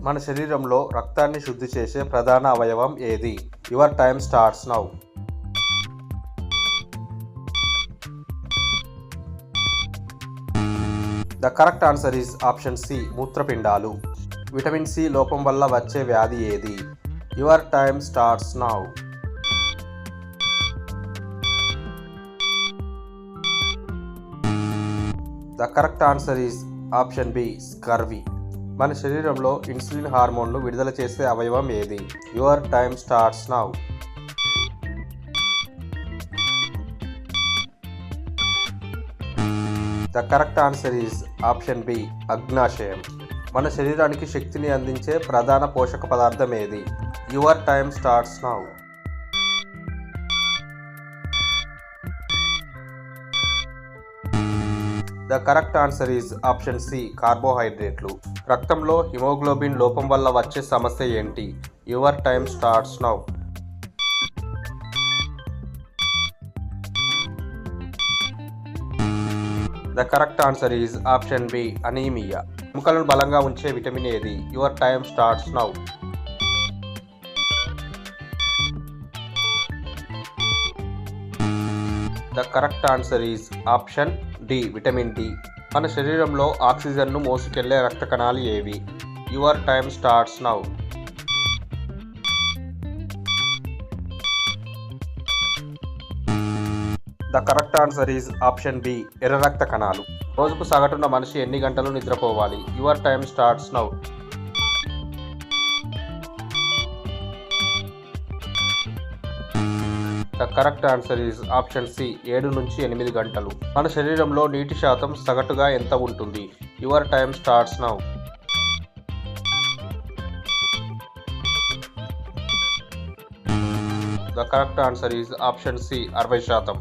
మన శరీరంలో రక్తాన్ని శుద్ధి చేసే ప్రధాన అవయవం ఏది? Your time starts now. The correct answer is option C, మూత్రపిండాలు. విటమిన్ సి లోపం వల్ల వచ్చే వ్యాధి ఏది? Your time starts now. The correct answer is option B, scurvy. మన శరీరంలో ఇన్సులిన్ హార్మోన్ను విడుదల చేసే అవయవం ఏది? Your time starts now. The correct answer is option B, అగ్నాశయం. మన శరీరానికి శక్తిని అందించే ప్రధాన పోషక పదార్థం ఏది? Your time starts now. The correct answer is option C, కార్బోహైడ్రేట్లు. రక్తంలో హిమోగ్లోబిన్ లోపం వల్ల వచ్చే సమస్య ఏంటి? Your time starts now. The correct answer is option B, anaemia. ఎముకలను బలంగా ఉంచే విటమిన్ ఏది? Your time starts now. The correct answer is option D, vitamin D. మన శరీరంలో ఆక్సిజన్ను మోసుకెళ్లే రక్త కణాలు ఏవి? Your time starts now. The correct answer is option B, ఎర్ర రక్త కణాలు. రోజుకు సగటున మనిషి ఎన్ని గంటలు నిద్రపోవాలి? Your time starts now. The correct answer is option C, 7 నుంచి 8 గంటలు. మన శరీరంలో నీటి శాతం సగటుగా ఎంత ఉంటుంది? Your time starts now. The correct answer is option C, 60%.